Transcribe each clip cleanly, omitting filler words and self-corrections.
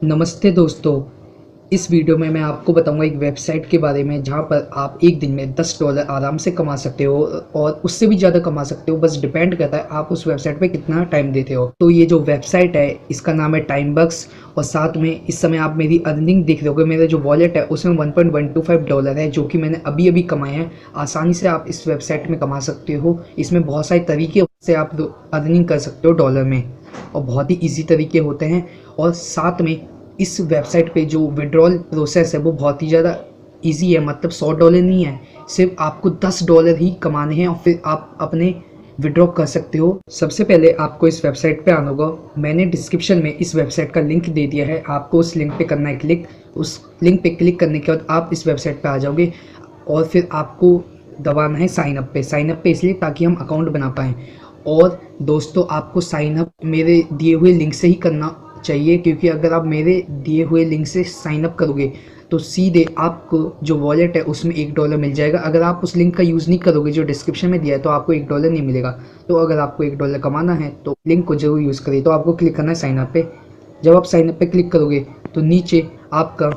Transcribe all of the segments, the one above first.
नमस्ते दोस्तों। इस वीडियो में मैं आपको बताऊंगा एक वेबसाइट के बारे में जहां पर आप एक दिन में $10 आराम से कमा सकते हो और उससे भी ज़्यादा कमा सकते हो। बस डिपेंड करता है आप उस वेबसाइट पे कितना टाइम देते हो। तो ये जो वेबसाइट है इसका नाम है टाइमबक्स और साथ में इस समय आप मेरी अर्निंग देख रहे होगे। मेरा जो वॉलेट है उसमें $1.125 है जो कि मैंने अभी अभी कमाए हैं। आसानी से आप इस वेबसाइट में कमा सकते हो। इसमें बहुत सारे तरीके से आप अर्निंग कर सकते हो डॉलर में और बहुत ही ईजी तरीके होते हैं। और साथ में इस वेबसाइट पे जो विड्रॉल प्रोसेस है वो बहुत ही ज़्यादा इजी है। मतलब $100 नहीं है, सिर्फ आपको $10 ही कमाने हैं और फिर आप अपने विड्रॉ कर सकते हो। सबसे पहले आपको इस वेबसाइट पे आना होगा। मैंने डिस्क्रिप्शन में इस वेबसाइट का लिंक दे दिया है, आपको उस लिंक पे करना है क्लिक। उस लिंक पे क्लिक करने के बाद आप इस वेबसाइट पे आ जाओगे और फिर आपको दबाना है साइन अप पे। साइन अप पे इसलिए ताकि हम अकाउंट बना पाएँ। और दोस्तों आपको साइन अप मेरे दिए हुए लिंक से ही करना चाहिए, क्योंकि अगर आप मेरे दिए हुए लिंक से साइन अप करोगे तो सीधे आपको जो वॉलेट है उसमें $1 मिल जाएगा। अगर आप उस लिंक का यूज़ नहीं करोगे जो डिस्क्रिप्शन में दिया है तो आपको $1 नहीं मिलेगा। तो अगर आपको $1 कमाना है तो लिंक को जरूर यूज़ करिए। तो आपको क्लिक करना है साइन अप पे। जब आप साइन अप पे क्लिक करोगे तो नीचे आपका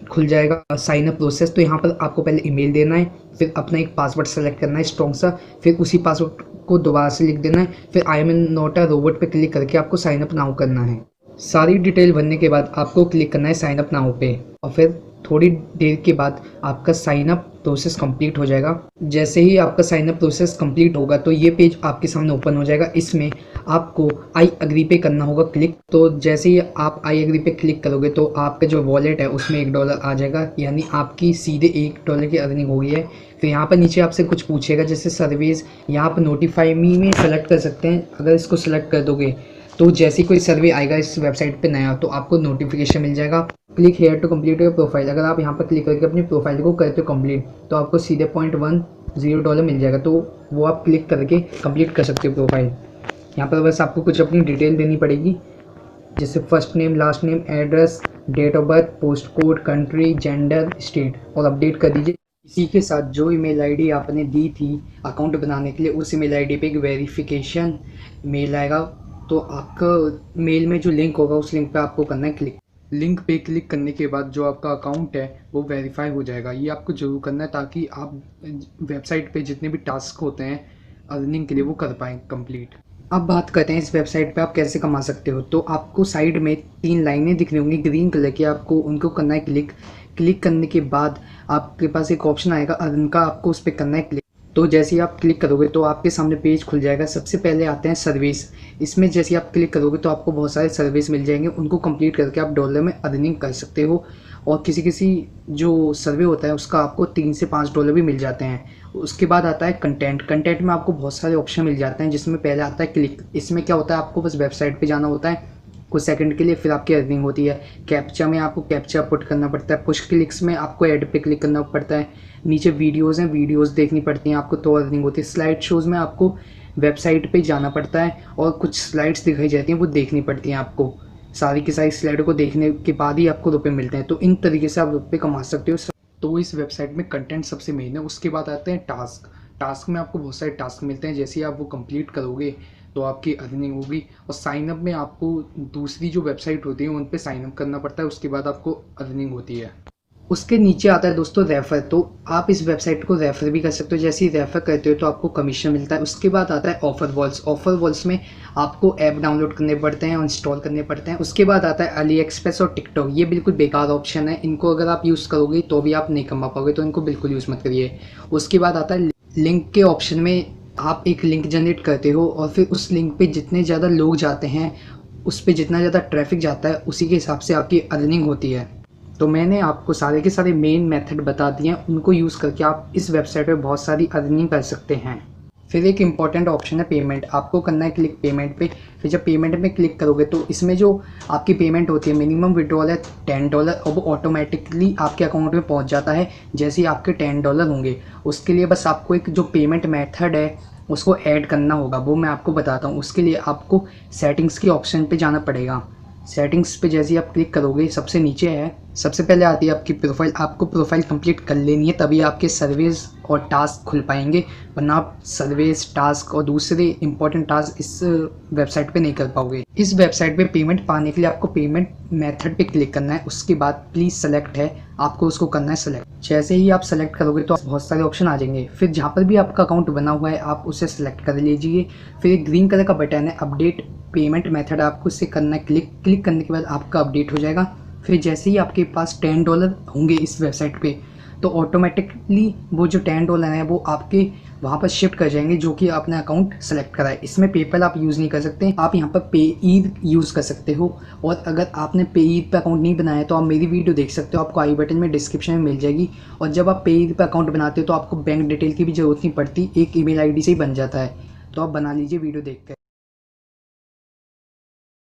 खुल जाएगा साइन अप प्रोसेस। तो यहाँ पर आपको पहले ईमेल देना है, फिर अपना एक पासवर्ड सेलेक्ट करना है स्ट्रॉन्ग सा, फिर उसी पासवर्ड को दोबारा से लिख देना है, फिर I am not a robot पे क्लिक करके आपको साइन अप नाउ करना है। सारी डिटेल भरने के बाद आपको क्लिक करना है साइन अप नाउ पे और फिर थोड़ी देर के बाद आपका साइन अप प्रोसेस कंप्लीट हो जाएगा। जैसे ही आपका साइन अप प्रोसेस कंप्लीट होगा तो ये पेज आपके सामने ओपन हो जाएगा। इसमें आपको आई एग्री पे करना होगा क्लिक। तो जैसे ही आप आई एग्री पे क्लिक करोगे तो आपका जो वॉलेट है उसमें $1 आ जाएगा, यानी आपकी सीधे $1 की अर्निंग हो गई है। फिर यहाँ पर नीचे आपसे कुछ पूछेगा जैसे सर्विस, यहाँ पर नोटिफाई मी में सेलेक्ट कर सकते हैं। अगर इसको सेलेक्ट कर दोगे तो जैसे कोई सर्वे आएगा इस वेबसाइट पे नया तो आपको नोटिफिकेशन मिल जाएगा। Click here to complete your profile. अगर आप यहाँ पर क्लिक करके अपनी प्रोफाइल को करते हो कंप्लीट तो आपको सीधे $0.10 मिल जाएगा। तो वो आप क्लिक करके कंप्लीट कर सकते हो प्रोफाइल। यहाँ पर बस आपको कुछ अपनी डिटेल देनी पड़ेगी जैसे first name, last name, address, date of birth, post code, country, gender, state और अपडेट कर दीजिए। इसी के साथ जो ईमेल आईडी आपने दी थी अकाउंट बनाने के लिए उस ईमेल आईडी पे एक वेरिफिकेशन मेल आएगा। तो आपका मेल में जो लिंक होगा उस लिंक पे आपको करना है क्लिक। लिंक पे क्लिक करने के बाद जो आपका अकाउंट है वो वेरीफाई हो जाएगा। ये आपको जरूर करना है ताकि आप वेबसाइट पे जितने भी टास्क होते हैं अर्निंग के लिए वो कर पाएँ कंप्लीट। अब बात करते हैं इस वेबसाइट पे आप कैसे कमा सकते हो। तो आपको साइड में 3 लाइनें दिख रही होंगी ग्रीन कलर की, आपको उनको करना है क्लिक। क्लिक करने के बाद आपके पास एक ऑप्शन आएगा अर्न का, आपको उस पर करना है क्लिक। तो जैसे ही आप क्लिक करोगे तो आपके सामने पेज खुल जाएगा। सबसे पहले आते हैं सर्विस। इसमें जैसे आप क्लिक करोगे तो आपको बहुत सारे सर्विस मिल जाएंगे, उनको कंप्लीट करके आप डॉलर में अर्निंग कर सकते हो। और किसी किसी जो सर्वे होता है उसका आपको $3 से $5 भी मिल जाते हैं। उसके बाद आता है कंटेंट। कंटेंट में आपको बहुत सारे ऑप्शन मिल जाते हैं जिसमें पहले आता है क्लिक। इसमें क्या होता है आपको बस वेबसाइट पे जाना होता है कुछ सेकंड के लिए, फिर आपकी अर्निंग होती है। कैप्चा में आपको कैप्चा पुट करना पड़ता है। पुश क्लिक्स में आपको ऐड पे क्लिक करना पड़ता है। नीचे वीडियोज़ हैं, वीडियोज़ देखनी पड़ती हैं आपको तो अर्निंग होती है। स्लाइड शोज़ में आपको वेबसाइट पे जाना पड़ता है और कुछ स्लाइड्स दिखाई जाती हैं वो देखनी पड़ती हैं आपको। सारी की सारी स्लाइडों को देखने के बाद ही आपको रुपये मिलते हैं। तो इन तरीके से आप रुपये कमा सकते हो। तो इस वेबसाइट में कंटेंट सबसे मेन है। उसके बाद आते हैं टास्क। टास्क में आपको बहुत सारे टास्क मिलते हैं, जैसे आप वो कंप्लीट करोगे तो आपकी अर्निंग होगी। और साइन अप में आपको दूसरी जो वेबसाइट होती है उन पे साइन अप करना पड़ता है, उसके बाद आपको अर्निंग होती है। उसके नीचे आता है दोस्तों रेफर। तो आप इस वेबसाइट को रेफर भी कर सकते हो। जैसे ही रेफर करते हो तो आपको कमीशन मिलता है। उसके बाद आता है ऑफर वॉल्स। ऑफर वॉल्स में आपको ऐप डाउनलोड करने पड़ते हैं और इंस्टॉल करने पड़ते हैं। उसके बाद आता है अली एक्सप्रेस और टिकटॉक। ये बिल्कुल बेकार ऑप्शन है, इनको अगर आप यूज़ करोगे तो भी आप नहीं कमा पाओगे, तो इनको बिल्कुल यूज़ मत करिए। उसके बाद आता है लिंक के ऑप्शन में आप एक लिंक जनरेट करते हो और फिर उस लिंक पे जितने ज़्यादा लोग जाते हैं, उस पर जितना ज़्यादा ट्रैफिक जाता है उसी के हिसाब से आपकी अर्निंग होती है। तो मैंने आपको सारे के सारे मेन मेथड बता दिए हैं, उनको यूज़ करके आप इस वेबसाइट पे बहुत सारी अर्निंग कर सकते हैं। फिर एक इम्पॉर्टेंट ऑप्शन है पेमेंट। आपको करना है क्लिक पेमेंट पे। फिर जब पेमेंट में क्लिक करोगे तो इसमें जो आपकी पेमेंट होती है मिनिमम विड्रॉल है $10 और वो ऑटोमेटिकली आपके अकाउंट में पहुंच जाता है जैसे ही आपके $10 होंगे। उसके लिए बस आपको एक जो पेमेंट मेथड है उसको ऐड करना होगा, वो मैं आपको बताता हूँ। उसके लिए आपको सेटिंग्स के ऑप्शन पे जाना पड़ेगा। सेटिंग्स पे जैसे ही आप क्लिक करोगे सबसे नीचे है, सबसे पहले आती है आपकी प्रोफाइल। आपको प्रोफाइल कंप्लीट कर लेनी है तभी आपके सर्विस और टास्क खुल पाएंगे, वरना आप सर्विस टास्क और दूसरे इंपॉर्टेंट टास्क इस वेबसाइट पे नहीं कर पाओगे। इस वेबसाइट पे पेमेंट पाने के लिए आपको पेमेंट मेथड पे क्लिक करना है। उसके बाद प्लीज़ सेलेक्ट है, आपको उसको करना है सेलेक्ट। जैसे ही आप सेलेक्ट करोगे तो बहुत सारे ऑप्शन आ जाएंगे। फिर जहाँ पर भी आपका अकाउंट बना हुआ है आप उसे सेलेक्ट कर लीजिए। फिर एक ग्रीन कलर का बटन है अपडेट पेमेंट मेथड, आपको उससे करना है क्लिक। क्लिक करने के बाद आपका अपडेट हो जाएगा। फिर जैसे ही आपके पास $10 होंगे इस वेबसाइट पे तो ऑटोमेटिकली वो जो $10 हैं वो आपके वहाँ पर शिफ्ट कर जाएंगे, जो कि आपने अकाउंट सेलेक्ट करा है। इसमें पेपल आप यूज़ नहीं कर सकते, आप यहाँ पर पेईद यूज़ कर सकते हो। और अगर आपने पेईद पे अकाउंट नहीं बनाया तो आप मेरी वीडियो देख सकते हो, आपको आई बटन में डिस्क्रिप्शन में मिल जाएगी। और जब आप पेईद पे अकाउंट बनाते हो तो आपको बैंक डिटेल की भी ज़रूरत नहीं पड़ती, एक ईमेल आईडी से ही बन जाता है। तो आप बना लीजिए वीडियो देख कर।